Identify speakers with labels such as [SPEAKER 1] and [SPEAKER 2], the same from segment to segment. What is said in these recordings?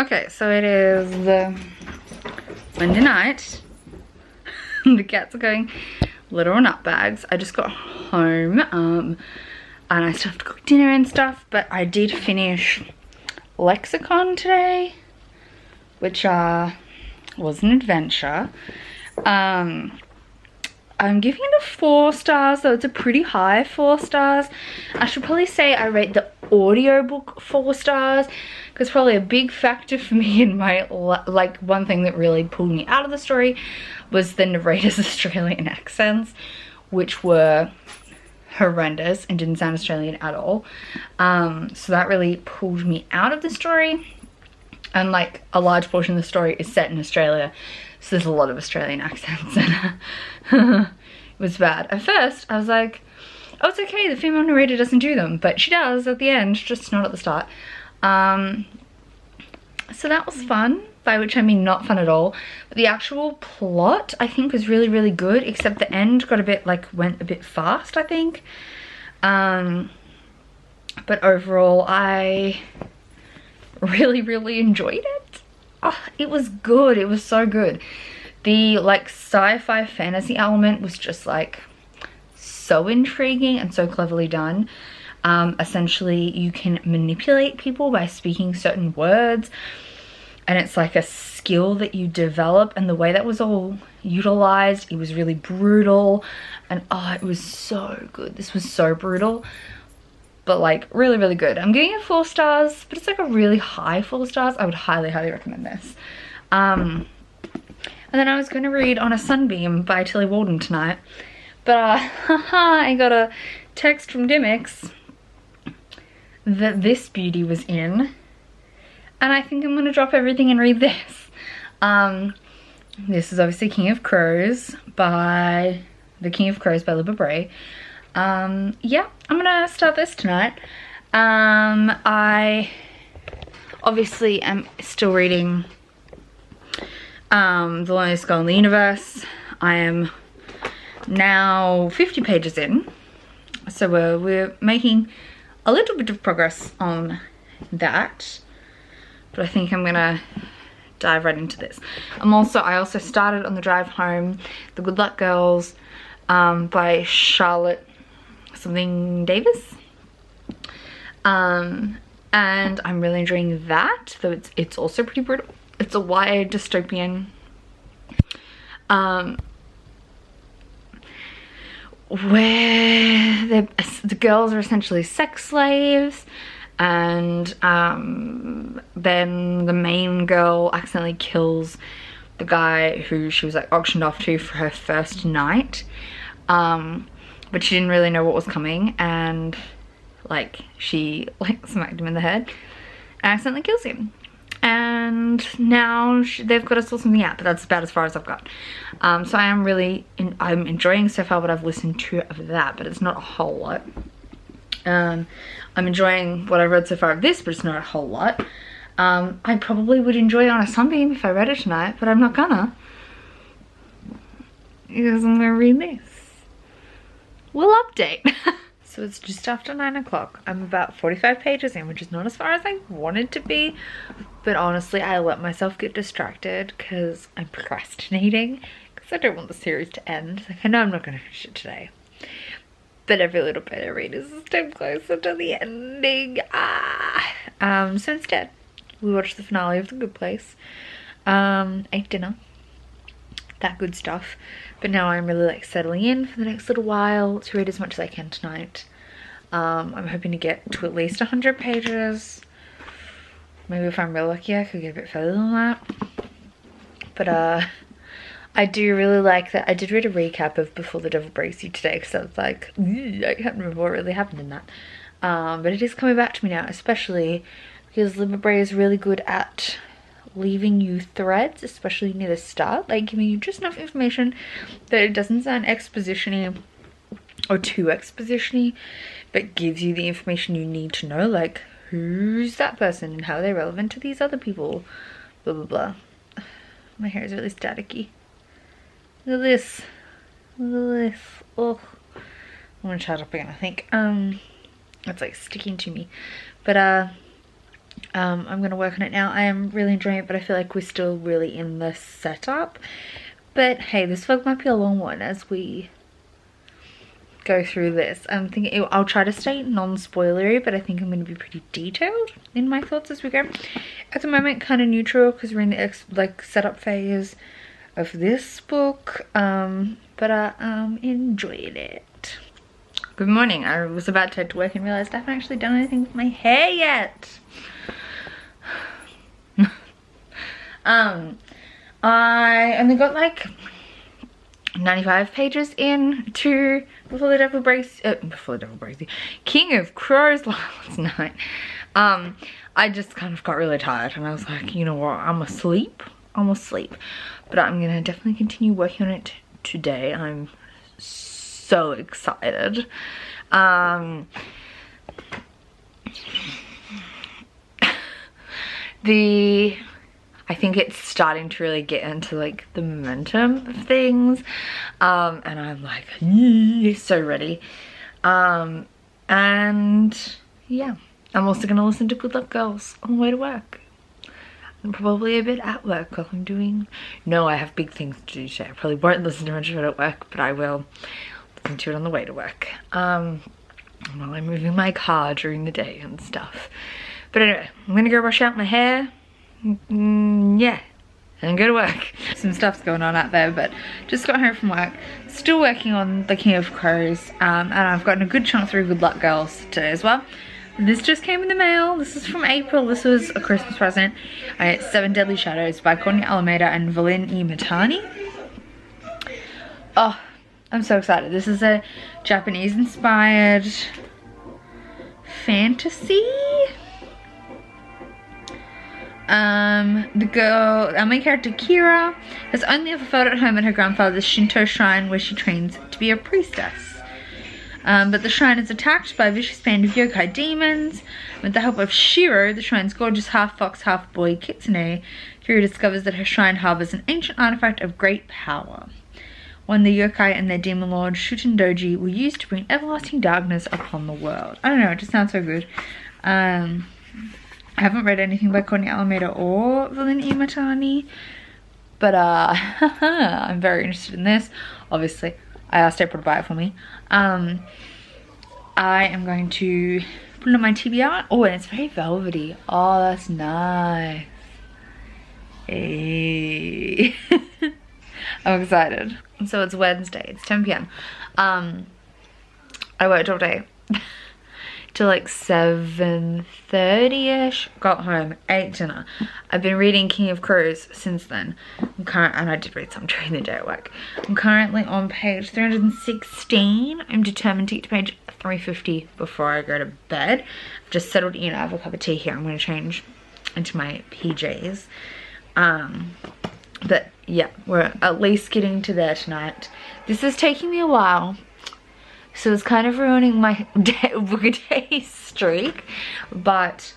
[SPEAKER 1] Okay, so it is the Monday night. The cats are going literal nut bags. I just got home and I still have to cook dinner and stuff, but I did finish Lexicon today, which was an adventure. I'm giving it a 4 stars, though it's a pretty high 4 stars. I should probably say I rate the audiobook 4 stars, because probably a big factor for me in my, like, one thing that really pulled me out of the story was the narrator's Australian accents, which were horrendous and didn't sound Australian at all. So that really pulled me out of the story. And like a large portion of the story is set in Australia, so there's a lot of Australian accents and it was bad. At first I was like, oh, it's okay, the female narrator doesn't do them, but she does at the end, just not at the start. So that was fun, by which I mean not fun at all. But the actual plot I think was really, really good, except the end got a bit, like, went a bit fast, I think. But overall I really, really enjoyed it. Oh, it was good. It was so good. The like sci-fi fantasy element was just like so intriguing and so cleverly done. Essentially you can manipulate people by speaking certain words, and it's like a skill that you develop, and the way that was all utilized, it was really brutal, and oh, it was so good. This was so brutal, but like really, really good. I'm giving it 4 stars, but it's like a really high 4 stars. I would highly, highly recommend this. And then I was going to read On a Sunbeam by Tilly Walden tonight, but I got a text from Dimmix that this beauty was in, and I think I'm going to drop everything and read this. This is obviously King of Crows by Libba Bray. Yeah, I'm gonna start this tonight. I obviously am still reading The Loneliest Girl in the Universe. I am now 50 pages in, so we're making a little bit of progress on that, but I think I'm gonna dive right into this. I also started on the drive home The Good Luck Girls by Charlotte something Davis, and I'm really enjoying that, though it's also pretty brutal. It's a YA dystopian, where the girls are essentially sex slaves, and then the main girl accidentally kills the guy who she was like auctioned off to for her first night, but she didn't really know what was coming, and like she like smacked him in the head and accidentally kills him. And now they've got to sort something out, but that's about as far as I've got. So I am really I'm enjoying so far what I've listened to of that, but it's not a whole lot. I'm enjoying what I've read so far of this, but it's not a whole lot. I probably would enjoy On a Sunbeam if I read it tonight, but I'm not gonna, because I'm gonna read this. We'll update. So it's just after 9 o'clock. I'm about 45 pages in, which is not as far as I wanted to be, but honestly I let myself get distracted because I'm procrastinating, because I don't want the series to end. Like, I know I'm not going to finish it today, but every little bit I read is a step closer to the ending. So instead we watched the finale of The Good Place, ate dinner, that good stuff. But now I'm really like settling in for the next little while to read as much as I can tonight. I'm hoping to get to at least 100 pages. Maybe if I'm real lucky I could get a bit further than that. But I do really like that. I did read a recap of Before the Devil Breaks You today, because I was like, I can't remember what really happened in that. But it is coming back to me now, especially because Libba Bray is really good at leaving you threads, especially near the start, like giving you just enough information that it doesn't sound exposition-y or too exposition-y, but gives you the information you need to know, like who's that person and how are they relevant to these other people, blah blah blah. My hair is really staticky. Look at this. Look at this. Oh, I'm gonna charge up again, I think. It's like sticking to me. But I'm going to work on it now. I am really enjoying it, but I feel like we're still really in the setup. But hey, this vlog might be a long one as we go through this. I'm thinking I'll try to stay non-spoilery, but I think I'm going to be pretty detailed in my thoughts as we go. At the moment, kind of neutral because we're in the like setup phase of this book, but I enjoyed it. Good morning. I was about to head to work and realized I haven't actually done anything with my hair yet. I only got like 95 pages in to Before the Devil Breaks You, King of Crows last night. I just kind of got really tired and I was like, you know what, I'm asleep, but I'm gonna definitely continue working on it today. I'm so excited. I think it's starting to really get into like the momentum of things, and I'm like so ready, and yeah, I'm also gonna listen to Good Luck Girls on the way to work, and probably a bit at work while I'm doing, no, I have big things to do today. I probably won't listen to much of it at work, but I will listen to it on the way to work, while I'm moving my car during the day and stuff. But anyway, I'm gonna go brush out my hair, yeah, and go to work. Some stuff's going on out there, but just got home from work, still working on the King of Crows, and I've gotten a good chunk through Good Luck Girls today as well. This just came in the mail. This is from April. This was a Christmas present. It's Seven Deadly Shadows by Courtney Alameda and Valin E. Matani. Oh, I'm so excited. This is a Japanese inspired fantasy. Our main character Kira has only ever felt at home at her grandfather's Shinto shrine where she trains to be a priestess. But the shrine is attacked by a vicious band of yokai demons. With the help of Shiro, the shrine's gorgeous half-fox, half-boy Kitsune, Kira discovers that her shrine harbors an ancient artifact of great power. One the yokai and their demon lord Shutendoji will use to bring everlasting darkness upon the world. I don't know, it just sounds so good. I haven't read anything by Courtney Alameda or Valin E. Matani, but I'm very interested in this. Obviously, I asked April to buy it for me. I am going to put it on my TBR. Oh, and it's very velvety. Oh, that's nice. Hey. I'm excited. So it's Wednesday, it's 10 p.m. I worked all day till like 7:30ish, got home, ate dinner. I've been reading King of Crows since then. And I did read some during the day at work. I'm currently on page 316. I'm determined to get to page 350 before I go to bed. I've just settled in. I have a cup of tea here. I'm going to change into my PJs. But yeah, we're at least getting to there tonight. This is taking me a while, so it's kind of ruining my book a day streak, but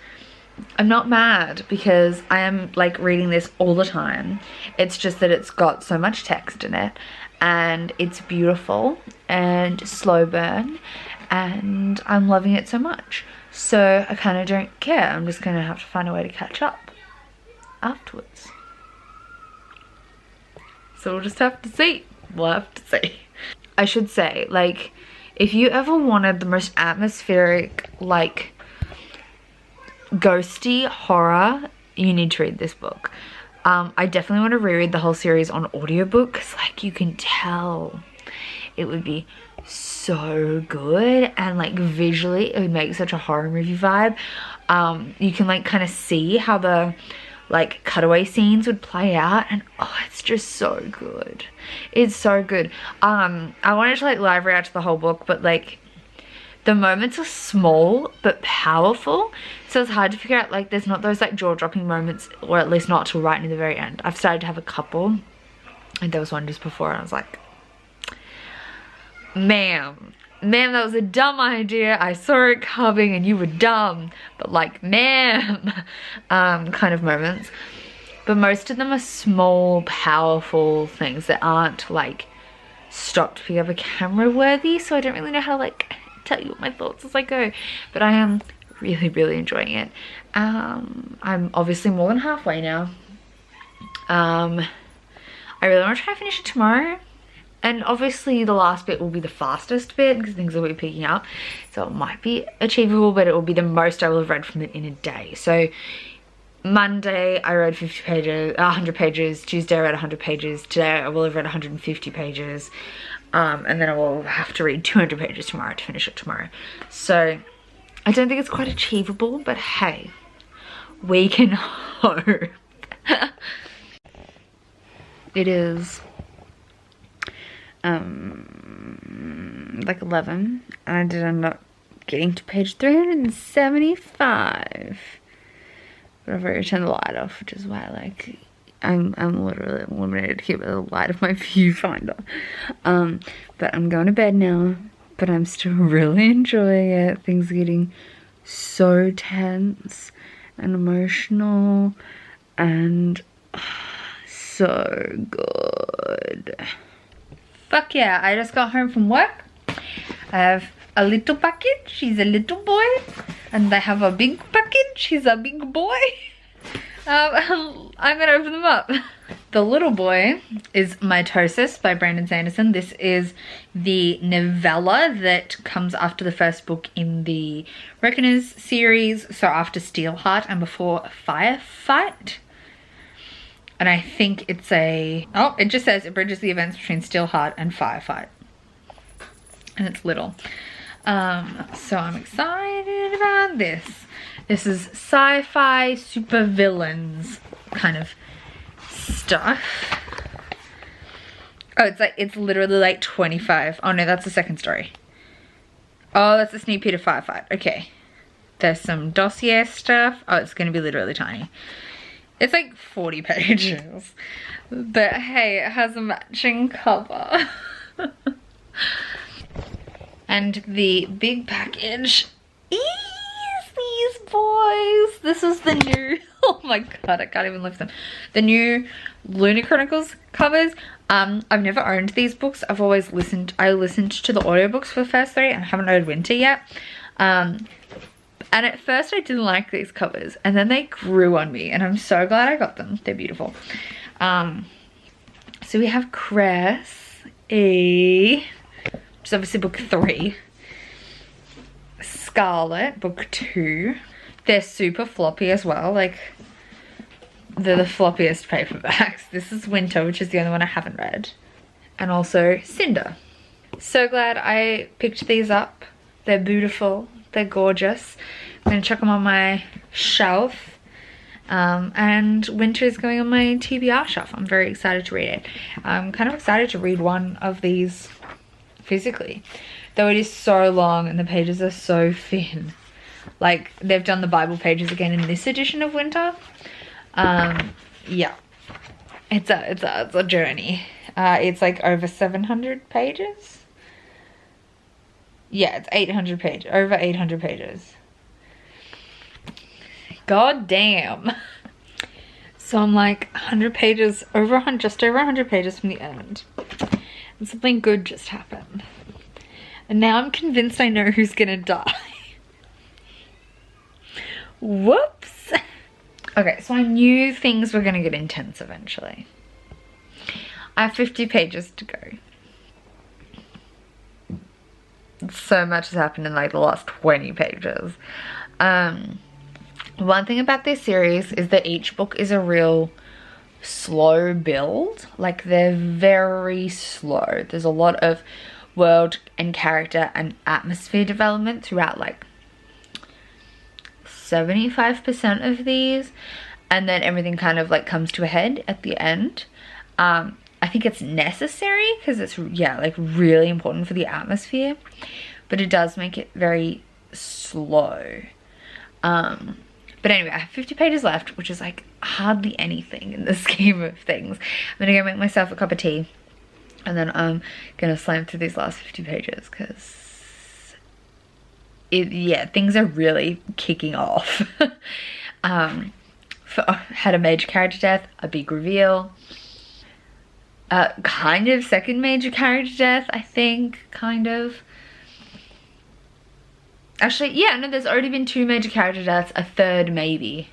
[SPEAKER 1] I'm not mad because I am like reading this all the time. It's just that it's got so much text in it and it's beautiful and slow burn and I'm loving it so much. So I kind of don't care. I'm just going to have to find a way to catch up afterwards. So we'll just have to see. We'll have to see. I should say, like, if you ever wanted the most atmospheric, like, ghosty horror, you need to read this book. I definitely want to reread the whole series on audiobook because, like, you can tell it would be so good and, like, visually it would make such a horror movie vibe. You can, like, kind of see how the like cutaway scenes would play out and oh, it's just so good. It's so good. I wanted to like live react to the whole book, but like the moments are small but powerful, so it's hard to figure out, like there's not those like jaw-dropping moments, or at least not till right near the very end. I've started to have a couple and there was one just before and I was like, ma'am, that was a dumb idea. I saw it coming and you were dumb. But like, ma'am, kind of moments. But most of them are small, powerful things that aren't like stop together camera worthy. So I don't really know how to like tell you my thoughts as I go. But I am really enjoying it. I'm obviously more than halfway now. I really want to try and finish it tomorrow. And obviously the last bit will be the fastest bit because things will be picking up. So it might be achievable, but it will be the most I will have read from it in a day. So Monday I read 50 pages, 100 pages. Tuesday I read 100 pages. Today I will have read 150 pages. And then I will have to read 200 pages tomorrow to finish it tomorrow. So I don't think it's quite achievable, but hey, we can hope. It is like 11, and I did end up getting to page 375. But I've already turned the light off, which is why like I'm literally illuminated here by the light of my viewfinder. But I'm going to bed now, but I'm still really enjoying it. Things are getting so tense and emotional and so good. Fuck yeah, I just got home from work. I have a little package, he's a little boy. And I have a big package, he's a big boy. I'm gonna open them up. The little boy is Mitosis by Brandon Sanderson. This is the novella that comes after the first book in the Reckoners series. So after Steelheart and before Firefight. And I think it's a, oh, it just says it bridges the events between Steelheart and Firefight. And it's little. So I'm excited about this. This is sci-fi supervillains kind of stuff. Oh, it's literally like 25. Oh no, that's the second story. Oh, that's a sneak peek of Firefight. Okay. There's some dossier stuff. Oh, it's gonna be literally tiny. It's like 40 pages. But hey, it has a matching cover. And the big package is these boys. This is the new, oh my god, I can't even lift them. The new Lunar Chronicles covers. I've never owned these books. I listened to the audiobooks for the first three and I haven't read Winter yet. And at first I didn't like these covers and then they grew on me and I'm so glad I got them. They're beautiful. So we have Cress, which is obviously book 3. Scarlet, book 2. They're super floppy as well, like they're the floppiest paperbacks. This is Winter, which is the only one I haven't read. And also Cinder. So glad I picked these up. They're beautiful, they're gorgeous. I'm gonna chuck them on my shelf. And Winter is going on my TBR shelf. I'm very excited to read it. I'm kind of excited to read one of these physically, though it is so long and the pages are so thin. Like they've done the Bible pages again in this edition of Winter. Yeah, it's a journey. It's like over 700 pages. Yeah, it's 800 pages, over 800 pages. God damn. So I'm like 100 pages, just over 100 pages from the end. And something good just happened. And now I'm convinced I know who's gonna die. Whoops. Okay, so I knew things were gonna get intense eventually. I have 50 pages to go. So much has happened in like the last 20 pages. One thing about this series is that each book is a real slow build. Like they're very slow. There's a lot of world and character and atmosphere development throughout like 75% of these, and then everything kind of like comes to a head at the end. I think it's necessary because it's, yeah, like really important for the atmosphere, but it does make it very slow. But anyway, I have 50 pages left, which is like hardly anything in the scheme of things. I'm gonna go make myself a cup of tea and then I'm gonna slam through these last 50 pages because yeah, things are really kicking off. Had a major character death, a big reveal, kind of second major character death, I think, kind of. Actually, yeah, no, there's already been 2 major character deaths, a third maybe.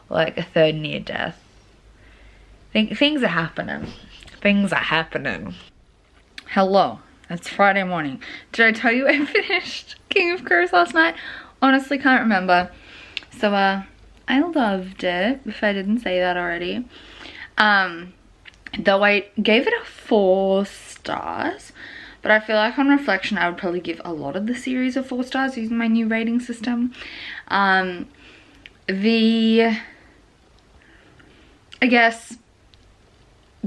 [SPEAKER 1] Like a third near death. Things are happening. Things are happening. Hello, it's Friday morning. Did I tell you I finished King of Crows last night? Honestly, can't remember. So, I loved it, if I didn't say that already. Though I gave it a 4 stars, but I feel like on reflection I would probably give a lot of the series a 4 stars using my new rating system. I guess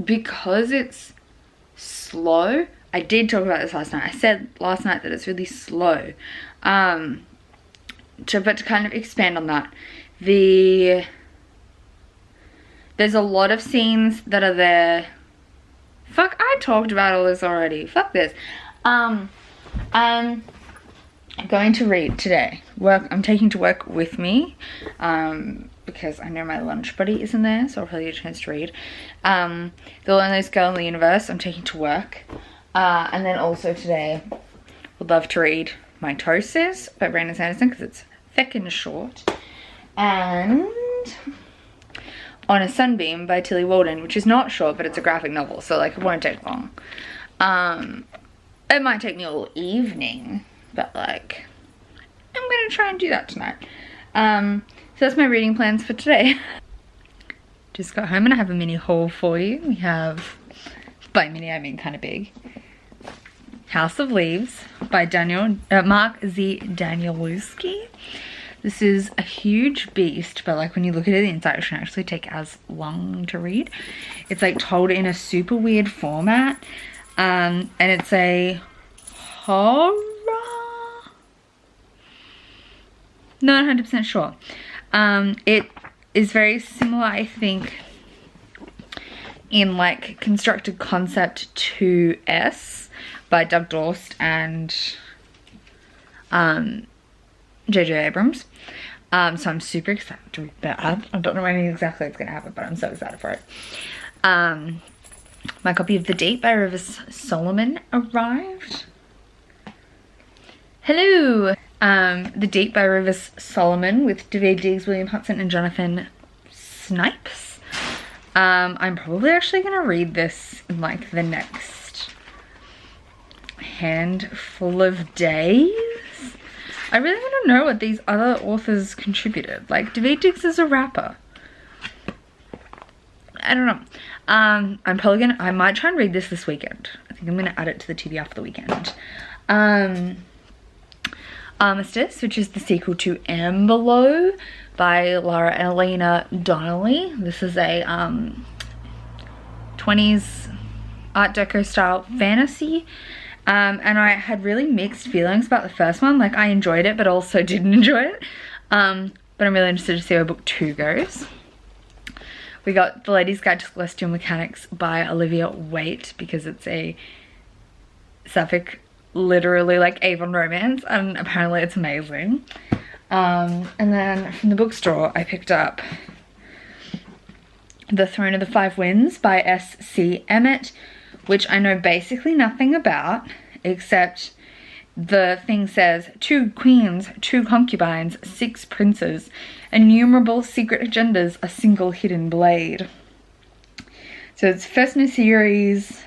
[SPEAKER 1] because it's slow, I did talk about this last night. I said last night that it's really slow. But to kind of expand on that, there's a lot of scenes that are there. Fuck, I talked about all this already. Fuck this. I'm going to read today. I'm taking to work with me. Because I know my lunch buddy isn't there, so I'll probably get a chance to read. The Loneliest Girl in the Universe, I'm taking to work. And then also today, would love to read Mitosis by Brandon Sanderson, because it's feckin' short. And On a Sunbeam by Tilly Walden, which is not short, but it's a graphic novel, so like it won't take long. It might take me all evening, but like, I'm gonna try and do that tonight. So that's my reading plans for today. Just got home and I have a mini haul for you. We have, by mini I mean kind of big, House of Leaves by Mark Z. Danielewski. This is a huge beast, but like when you look at it, the inside, it shouldn't actually take as long to read. It's like told in a super weird format, and it's a horror? Not 100% sure. It is very similar, I think, in like constructed concept to S by Doug Dorst and J.J. Abrams. So I'm super excited to read that. I don't know when exactly it's going to happen, but I'm so excited for it. My copy of The Deep by Rivers Solomon arrived. Hello! The Deep by Rivers Solomon with Daveed Diggs, William Hudson, and Jonathan Snipes. I'm probably actually going to read this in like the next handful of days. I really want to know what these other authors contributed. Like, Daveed Diggs is a rapper. I don't know. I'm probably gonna, I might try and read this weekend. I think I'm gonna add it to the TBR for the weekend. Armistice, which is the sequel to Ambelo by Lara Elena Donnelly. This is a 20s Art Deco style fantasy. And I had really mixed feelings about the first one. Like, I enjoyed it, but also didn't enjoy it. But I'm really interested to see how book 2 goes. We got The Lady's Guide to Celestial Mechanics by Olivia Waite, because it's a sapphic, literally like Avon romance, and apparently it's amazing. And then from the bookstore, I picked up The Throne of the Five Winds by S.C. Emmett, which I know basically nothing about, except the thing says 2 queens, 2 concubines, 6 princes, innumerable secret agendas, a single hidden blade. So it's first in a series.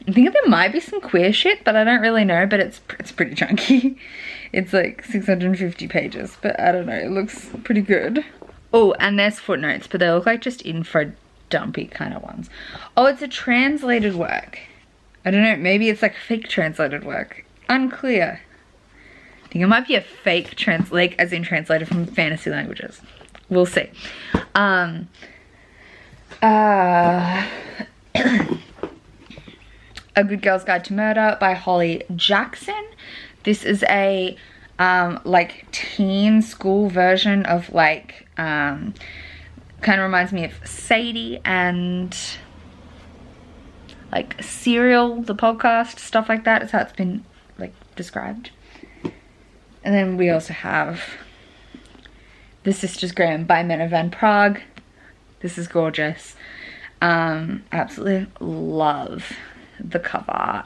[SPEAKER 1] I think there might be some queer shit, but I don't really know, but it's pretty chunky. It's like 650 pages, but I don't know, it looks pretty good. Oh, and there's footnotes, but they look like just info dumpy kind of ones. Oh, it's a translated work. I don't know, maybe it's like a fake translated work. Unclear. I think it might be a fake like as in translated from fantasy languages. We'll see. A Good Girl's Guide to Murder by Holly Jackson. This is a like teen school version of like kind of reminds me of Sadie and like Serial, the podcast, stuff like that is how it's been like described. And then we also have The Sisters Graham by Mena Van Prague. This is gorgeous. Absolutely love the cover art.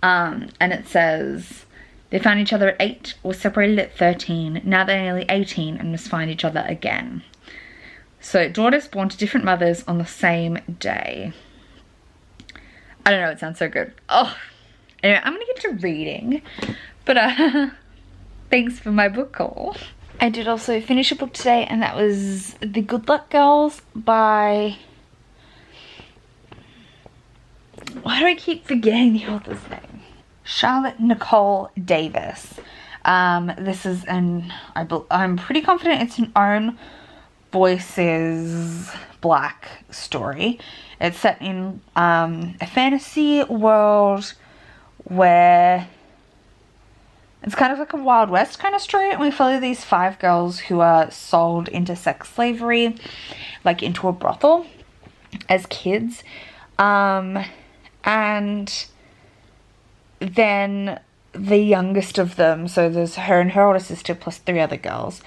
[SPEAKER 1] And it says They found each other at 8, were separated at 13. Now they're nearly 18 and must find each other again. So daughters born to different mothers on the same day. I don't know, it sounds so good. Oh, anyway, I'm gonna get to reading, but thanks for my book haul. I did also finish a book today, and that was The Good Luck Girls by, why do I keep forgetting the author's name? Charlotte Nicole Davis. This is I'm pretty confident it's an Own Voices Black story. It's set in a fantasy world where it's kind of like a Wild West kind of story, and we follow these 5 girls who are sold into sex slavery, like into a brothel as kids. And then the youngest of them, so there's her and her older sister plus 3 other girls.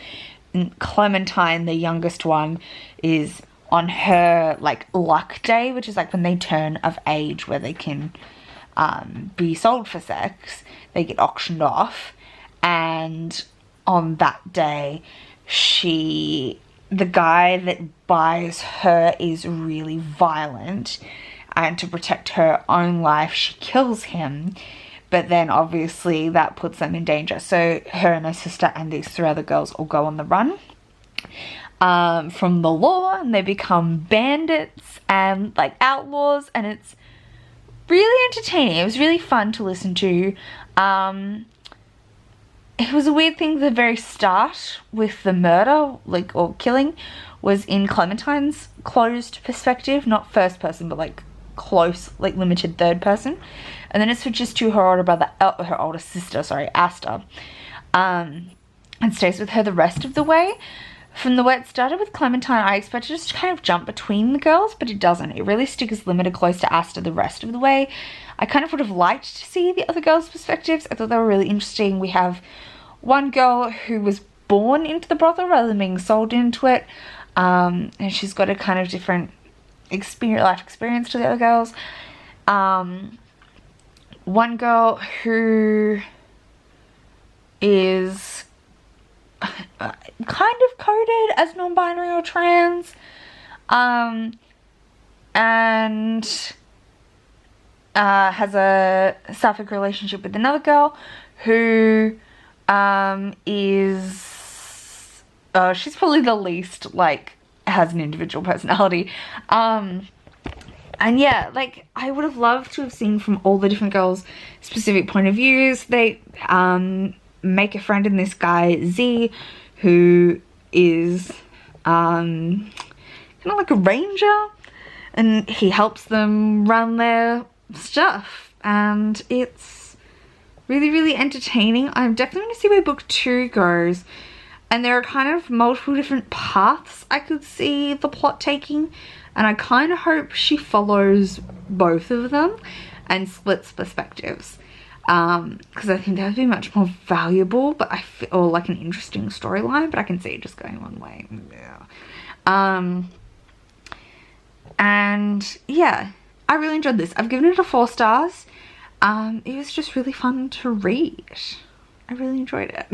[SPEAKER 1] And Clementine, the youngest one, is on her like luck day, which is like when they turn of age where they can be sold for sex. They get auctioned off, and on that day the guy that buys her is really violent, and to protect her own life she kills him, but then obviously that puts them in danger. So her and her sister and these 3 other girls all go on the run from the law, and they become bandits and like outlaws, and it's really entertaining. It was really fun to listen to. It was a weird thing, the very start with the murder, like, or killing, was in Clementine's closed perspective, not first person, but like close, like limited third person. And then it switches to her older sister, Asta, and stays with her the rest of the way. From the way it started with Clementine, I expected it to kind of jump between the girls, but it doesn't. It really sticks limited close to Asta the rest of the way. I kind of would have liked to see the other girls' perspectives. I thought they were really interesting. We have one girl who was born into the brothel rather than being sold into it, and she's got a kind of different life experience to the other girls. One girl who is kind of coded as non-binary or trans, and has a sapphic relationship with another girl who is she's probably the least like has an individual personality, and yeah, like I would have loved to have seen from all the different girls' specific point of views. They make a friend in this guy Z, who is kind of like a ranger, and he helps them run their stuff, and it's really, really entertaining. I'm definitely going to see where book 2 goes, and there are kind of multiple different paths I could see the plot taking, and I kind of hope she follows both of them and splits perspectives, because I think that would be much more valuable, but or like an interesting storyline, but I can see it just going one way. Yeah. And yeah, I really enjoyed this. I've given it a 4 stars. It was just really fun to read. I really enjoyed it.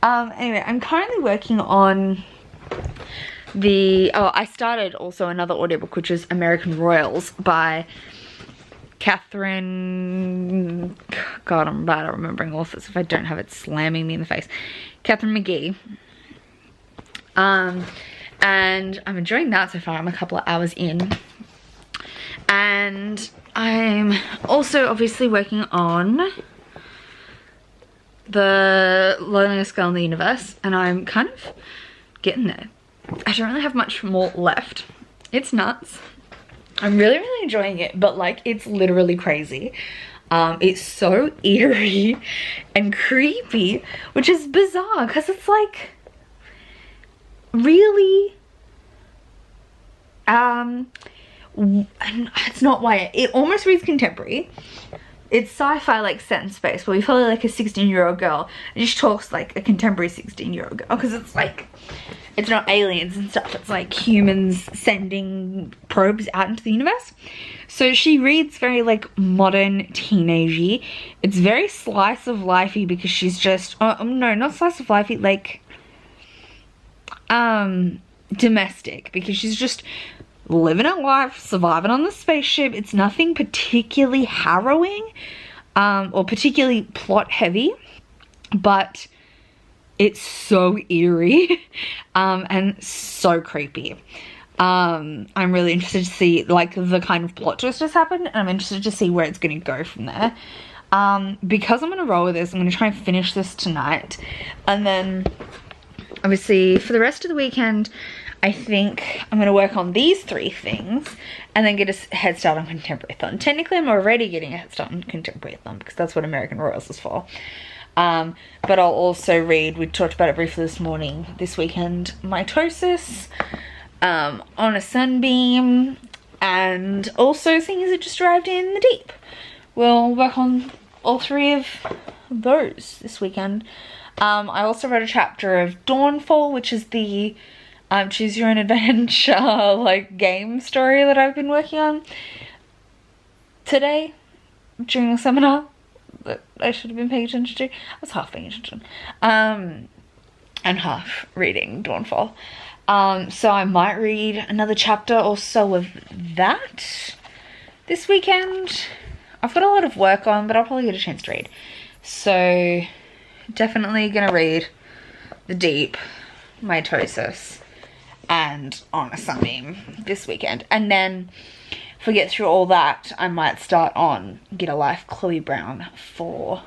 [SPEAKER 1] Anyway, I'm currently working on I started also another audiobook, which is American Royals by Catherine, God, I'm bad at remembering authors if I don't have it slamming me in the face. Catherine McGee. And I'm enjoying that so far. I'm a couple of hours in. And I'm also obviously working on The Loneliest Girl in the Universe, and I'm kind of getting there. I don't really have much more left. It's nuts. I'm really, really enjoying it, but like it's literally crazy. It's so eerie and creepy, which is bizarre because it's like really and it's not YA. It almost reads contemporary, it's sci-fi, like set in space, but we follow like a 16-year-old girl, and she talks like a contemporary 16-year-old girl, because it's like, it's not aliens and stuff, it's like humans sending probes out into the universe. So she reads very like modern teenagey. It's very slice of lifey, because she's just, no, not slice of lifey, like domestic, because she's just living her life, surviving on the spaceship. It's nothing particularly harrowing or particularly plot heavy, but it's so eerie and so creepy. I'm really interested to see like the kind of plot twist has happened, and I'm interested to see where it's going to go from there. Because I'm going to roll with this, I'm going to try and finish this tonight, and then obviously for the rest of the weekend I think I'm going to work on these 3 things and then get a head start on Contemporary-thon. Technically I'm already getting a head start on Contemporary-thon, because that's what American Royals is for. But I'll also read, we talked about it briefly this weekend, Mitosis, On a Sunbeam, and also things that just arrived in the Deep. We'll work on all 3 of those this weekend. I also wrote a chapter of Dawnfall, which is the choose your own adventure like game story that I've been working on today during the seminar that I should have been paying attention to. I was half paying attention and half reading Dawnfall. So I might read another chapter or so of that this weekend. I've got a lot of work on, but I'll probably get a chance to read. So definitely gonna read The Deep, Mitosis, and On a Sunbeam this weekend. And then if we get through all that, I might start on Get a Life, Chloe Brown for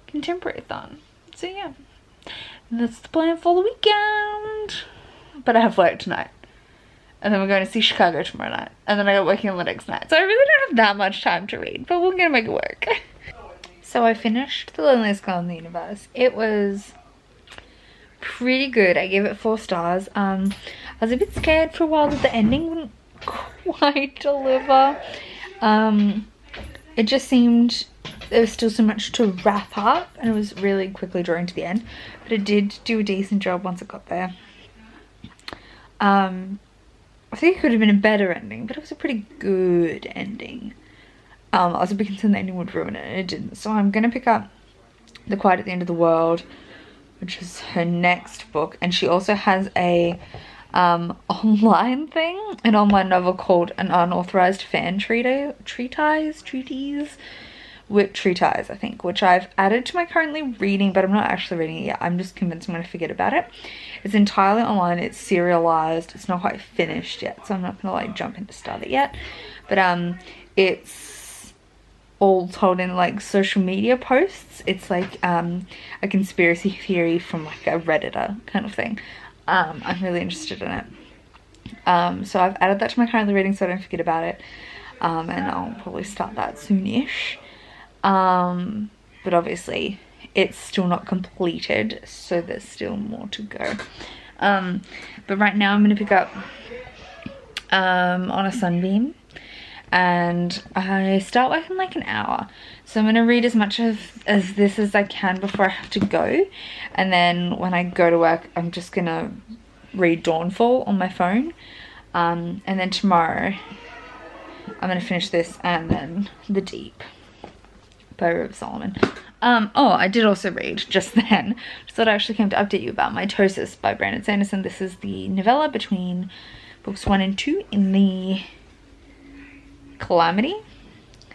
[SPEAKER 1] Contemporary-thon. So yeah, that's the plan for the weekend. But I have work tonight, and then we're going to see Chicago tomorrow night, and then I got working on the next night. So I really don't have that much time to read, but we're gonna make it work. So I finished The Loneliest Girl in the Universe. It was pretty good. I gave it 4 stars. I was a bit scared for a while that the ending wouldn't quite deliver. It just seemed there was still so much to wrap up, and it was really quickly drawing to the end, but it did do a decent job once it got there. I think it could have been a better ending, but it was a pretty good ending. I was a bit concerned the ending would ruin it, and it didn't. So I'm going to pick up The Quiet at the End of the World, which is her next book. And she also has a online thing, an online novel called An Unauthorized Fan Treatise, I think, which I've added to my currently reading, but I'm not actually reading it yet. I'm just convinced I'm going to forget about it. It's entirely online, it's serialized, it's not quite finished yet, so I'm not going to like jump in to start it yet. But it's all told in like social media posts. It's like a conspiracy theory from like a Redditor kind of thing. I'm really interested in it. So I've added that to my currently reading so I don't forget about it. And I'll probably start that soonish. But obviously it's still not completed, so there's still more to go. But right now I'm going to pick up On a Sunbeam, and I start work in like an hour, so I'm going to read as much of this as I can before I have to go, and then when I go to work I'm just going to read Dawnfall on my phone, and then tomorrow I'm going to finish this and then The Deep by River Solomon. Oh, I did also read just then, just thought I actually came to update you about Mitosis by Brandon Sanderson. This is the novella between books 1 and 2 in the Calamity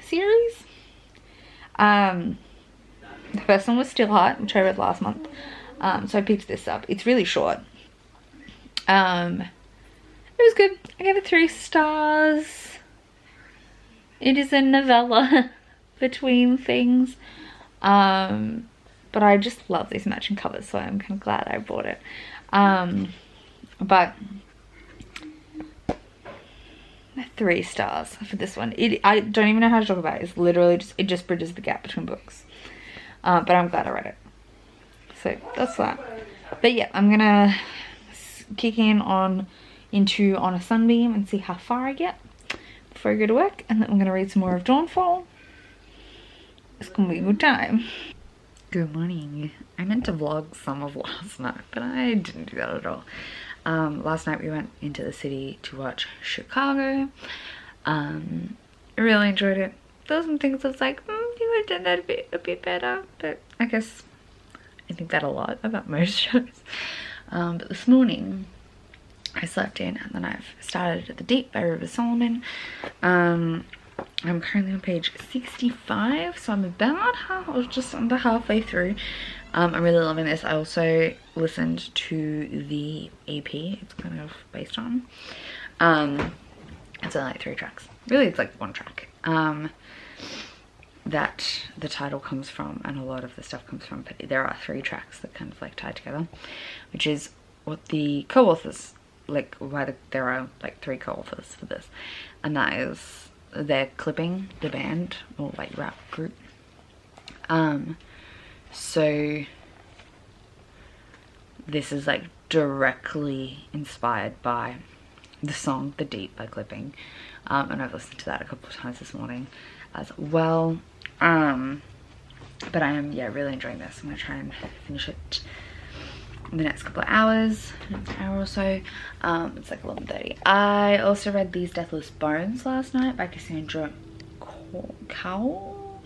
[SPEAKER 1] series. The first one was Stillheart, which I read last month, so I picked this up. It's really short. It was good. I gave it 3 stars. It is a novella between things, but I just love these matching covers, so I'm kind of glad I bought it. But 3 stars for this one. I don't even know how to talk about it. It's literally just, it just bridges the gap between books, but I'm glad I read it, so that's that. But yeah, I'm gonna kick into On a Sunbeam and see how far I get before I go to work, and then I'm gonna read some more of Dawnfall. It's gonna be a good time. Good morning. I meant to vlog some of last night, but I didn't do that at all. Last night we went into the city to watch Chicago. I really enjoyed it. There were some things I was like, you would have done that a bit better, but I guess I think that a lot about most shows. But this morning I slept in and then I've started The Deep by River Solomon. I'm currently on page 65, so I'm about half, or just under halfway through. I'm really loving this. I also listened to the EP it's kind of based on. It's only like 3 tracks. Really, it's like 1 track. That the title comes from, and a lot of the stuff comes from, but there are 3 tracks that kind of like tie together, which is what the co-authors, like why there are like 3 co-authors for this, and that is they're Clipping, the band, or like rap group. So this is like directly inspired by the song The Deep by Clipping, and I've listened to that a couple of times this morning as well. But I am, yeah, really enjoying this. I'm gonna try and finish it in the next couple of hours, an hour or so. It's like 11:30. I also read These Deathless Bones last night by Cassandra Khaw.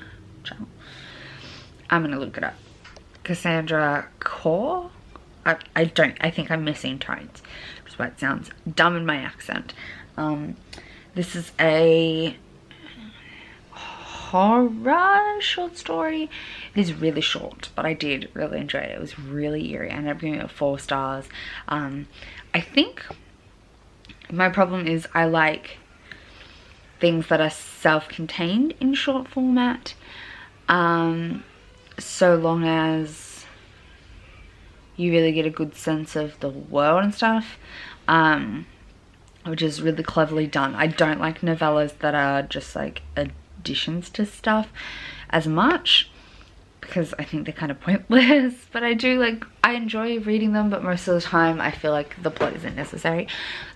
[SPEAKER 1] I'm gonna look it up. Cassandra Khaw. I think I'm missing tones, which is why it sounds dumb in my accent. This is a horror short story. It is really short, but I did really enjoy it. It was really eerie. I ended up giving it 4 stars. I think my problem is I like things that are self-contained in short format, so long as you really get a good sense of the world and stuff, which is really cleverly done. I don't like novellas that are just like additions to stuff as much, because I think they're kind of pointless, but I enjoy reading them, but most of the time I feel like the plot isn't necessary.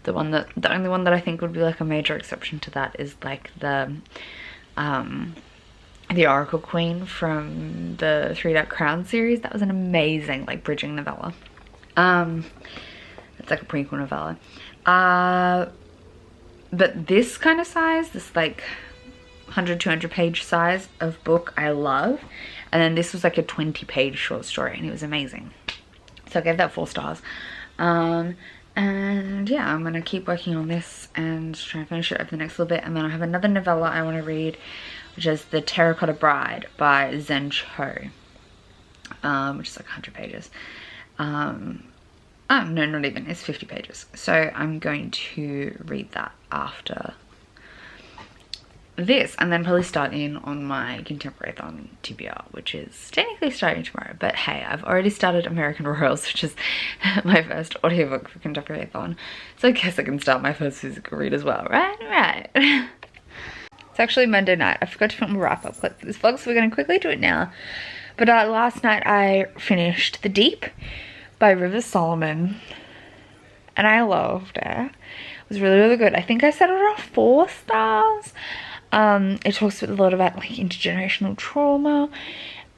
[SPEAKER 1] The only one that I think would be like a major exception to that is like the Oracle Queen from the 3 Dark Crowns series. That was an amazing like bridging novella. It's like a prequel novella. But this kind of size, this like 100-200 page size of book, I love. And then this was like a 20-page short story and it was amazing. So I gave that 4 stars. And yeah, I'm gonna keep working on this and try and finish it over the next little bit. And then I have another novella I want to read, which is The Terracotta Bride by Zen Cho, which is like 100 pages. No, not even, it's 50 pages. So I'm going to read that after this, and then probably start in on my Contemporary-thon TBR, which is technically starting tomorrow. But hey, I've already started American Royals, which is my first audiobook for Contemporary-thon, so I guess I can start my first physical read as well, right? It's actually Monday night. I forgot to film a wrap-up clip for this vlog, so we're going to quickly do it now. But last night I finished The Deep by River Solomon, and I loved it. It was really, really good. I think I set it off 4 stars. It talks a lot about like intergenerational trauma,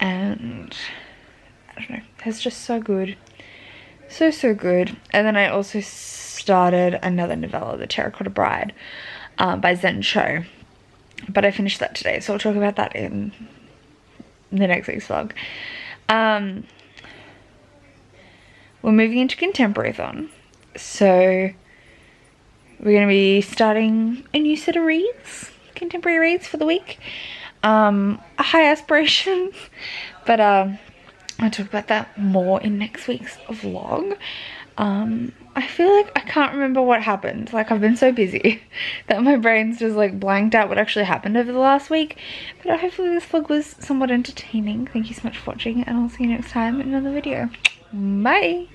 [SPEAKER 1] and I don't know, it's just so good. So good. And then I also started another novella, The Terracotta Bride, by Zen Cho. But I finished that today, so I'll talk about that in the next week's vlog. We're moving into Contemporary-thon, so we're going to be starting a new set of reads, contemporary reads for the week. A high aspiration, but I'll talk about that more in next week's vlog. I feel like I can't remember what happened. Like, I've been so busy that my brain's just like blanked out what actually happened over the last week. But hopefully this vlog was somewhat entertaining. Thank you so much for watching, and I'll see you next time in another video. Bye!